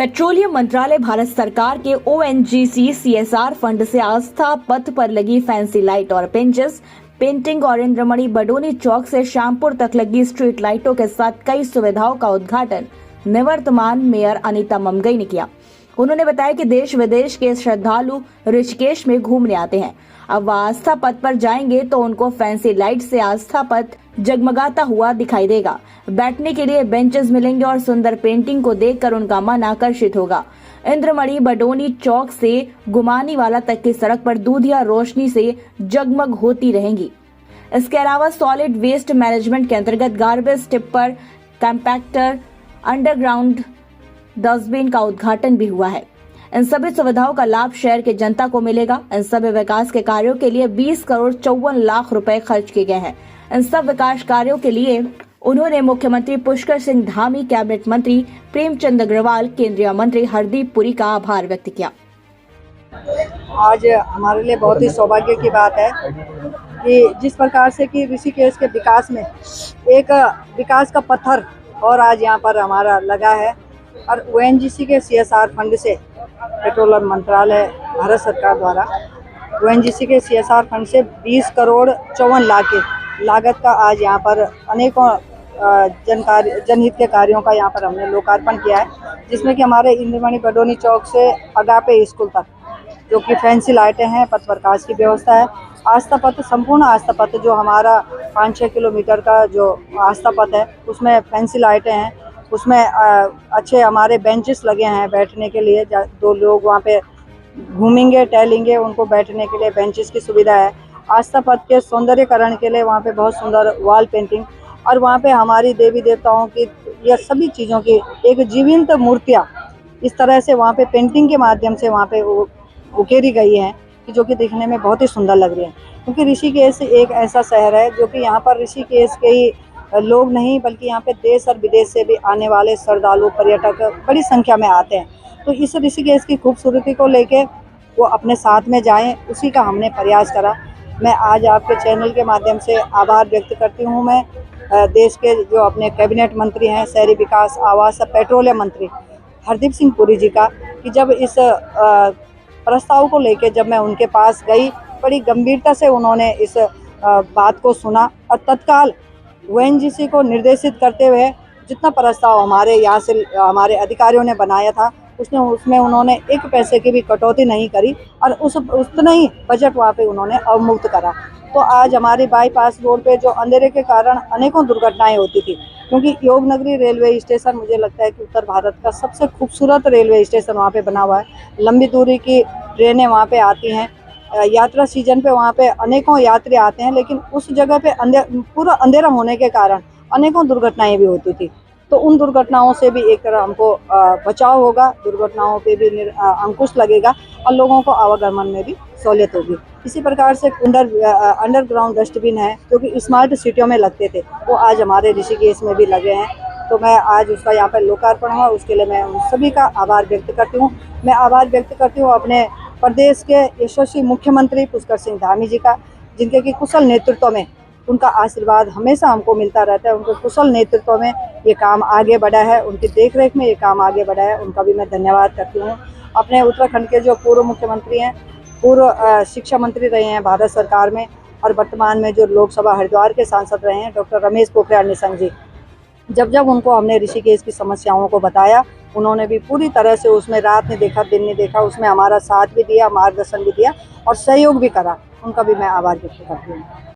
Petroleum मंत्रालय भारत सरकार के ONGC CSR फंड से आस्था पथ पर लगी फैंसी लाइट और बेंचेस, पेंटिंग और इंद्रमणि बडोनी चौक से श्यामपुर तक लगी स्ट्रीट लाइटों के साथ कई सुविधाओं का उद्घाटन निवर्तमान मेयर अनीता ममगई ने किया। उन्होंने बताया कि देश विदेश के श्रद्धालु ऋषिकेश में घूमने आते हैं। अब वह आस्था पथ पर जाएंगे तो उनको फैंसी लाइट से आस्था पथ जगमगाता हुआ दिखाई देगा। बैठने के लिए बेंचेस मिलेंगे और सुंदर पेंटिंग को देखकर उनका मन आकर्षित होगा। इंद्रमणि बडोनी चौक से गुमानी वाला तक की सड़क पर दूधिया रोशनी से जगमग होती रहेंगी। इसके अलावा सॉलिड वेस्ट मैनेजमेंट के अंतर्गत गार्बेज टिप्पर, कैंपैक्टर, अंडरग्राउंड डस्टबिन का उद्घाटन भी हुआ है। इन सभी सुविधाओं का लाभ शहर के जनता को मिलेगा। इन सभी विकास के कार्यों के लिए 20 करोड़ 54 लाख रुपए खर्च किए गए हैं। इन सब विकास कार्यों के लिए उन्होंने मुख्यमंत्री पुष्कर सिंह धामी, कैबिनेट मंत्री प्रेमचंद अग्रवाल, केंद्रीय मंत्री हरदीप पुरी का आभार व्यक्त किया। आज हमारे लिए बहुत ही सौभाग्य की बात है कि जिस प्रकार से कि ऋषिकेश के विकास में एक विकास का पत्थर और आज यहाँ पर हमारा लगा है और ONGC के CSR फंड से पेट्रोलियम मंत्रालय भारत सरकार द्वारा ONGC के CSR फंड से 20 करोड़ 54 लाख की लागत का आज यहाँ पर अनेकों जनहित के कार्यों का यहाँ पर हमने लोकार्पण किया है, जिसमें कि हमारे इंद्रमणि बडोनी चौक से अगापे स्कूल तक जो कि फैंसी लाइटें हैं, पथ प्रकाश की व्यवस्था है। आस्था पथ, संपूर्ण आस्था पथ जो हमारा 5-6 किलोमीटर का जो आस्था पथ है उसमें फैंसी लाइटें हैं, उसमें अच्छे हमारे बेंचेस लगे हैं बैठने के लिए। दो लोग वहाँ पे घूमेंगे टहलेंगे, उनको बैठने के लिए बेंचेस की सुविधा है। आस्था पथ के सौंदर्यकरण के लिए वहाँ पे बहुत सुंदर वॉल पेंटिंग और वहाँ पे हमारी देवी देवताओं की या सभी चीज़ों की एक जीवंत मूर्तियाँ इस तरह से वहाँ पे पेंटिंग के माध्यम से वहाँ पे उकेरी गई हैं कि जो कि देखने में बहुत ही सुंदर लग रही है। क्योंकि ऋषिकेश एक ऐसा शहर है जो कि यहाँ पर ऋषिकेश के ही लोग नहीं बल्कि यहाँ पे देश और विदेश से भी आने वाले श्रद्धालु पर्यटक बड़ी संख्या में आते हैं। तो इस ऋषिकेश की खूबसूरती को लेके वो अपने साथ में जाएं, उसी का हमने प्रयास करा। मैं आज आपके चैनल के माध्यम से आभार व्यक्त करती हूँ। मैं देश के जो अपने कैबिनेट मंत्री हैं, शहरी विकास, आवास, पेट्रोलियम मंत्री हरदीप सिंह पुरी जी का, कि जब इस प्रस्ताव को लेके जब मैं उनके पास गई, बड़ी गंभीरता से उन्होंने इस बात को सुना और तत्काल ONGC को निर्देशित करते हुए जितना प्रस्ताव हमारे यहाँ से हमारे अधिकारियों ने बनाया था उसमें उन्होंने एक पैसे की भी कटौती नहीं करी और उतना ही बजट वहाँ पे उन्होंने अवमुक्त करा। तो आज हमारी बाईपास रोड पे जो अंधेरे के कारण अनेकों दुर्घटनाएं होती थी, क्योंकि योगनगरी रेलवे स्टेशन मुझे लगता है कि उत्तर भारत का सबसे खूबसूरत रेलवे स्टेशन वहाँ पे बना हुआ है। लंबी दूरी की ट्रेनें वहाँ पे आती हैं, यात्रा सीजन पे वहाँ पे अनेकों यात्री आते हैं, लेकिन उस जगह पे पूरा अंधेरा होने के कारण अनेकों दुर्घटनाएं भी होती थी। तो उन दुर्घटनाओं से भी एक तरह हमको बचाव होगा, दुर्घटनाओं पे भी अंकुश लगेगा और लोगों को आवागमन में भी सहूलियत होगी। इसी प्रकार से अंडरग्राउंड डस्टबिन है जो कि स्मार्ट सिटियों में लगते थे, वो आज हमारे ऋषिकेश में भी लगे हैं। तो मैं आज उसका यहाँ पर लोकार्पण हुआ, उसके लिए मैं उन सभी का आभार व्यक्त करती हूँ। मैं आभार व्यक्त करती हूँ अपने प्रदेश के यशस्वी मुख्यमंत्री पुष्कर सिंह धामी जी का, जिनके की कुशल नेतृत्व में उनका आशीर्वाद हमेशा हमको मिलता रहता है। उनके कुशल नेतृत्व में ये काम आगे बढ़ा है, उनकी देखरेख में ये काम आगे बढ़ा है, उनका भी मैं धन्यवाद करती हूँ। अपने उत्तराखंड के जो पूर्व मुख्यमंत्री हैं, पूर्व शिक्षा मंत्री रहे हैं भारत सरकार में और वर्तमान में जो लोकसभा हरिद्वार के सांसद रहे हैं डॉक्टर रमेश पोखरियाल निशंक जी, जब उनको हमने ऋषिकेश की समस्याओं को बताया, उन्होंने भी पूरी तरह से उसमें रात ने देखा दिन ने देखा, उसमें हमारा साथ भी दिया, मार्गदर्शन भी दिया और सहयोग भी करा। उनका भी मैं आभार व्यक्त करती हूँ।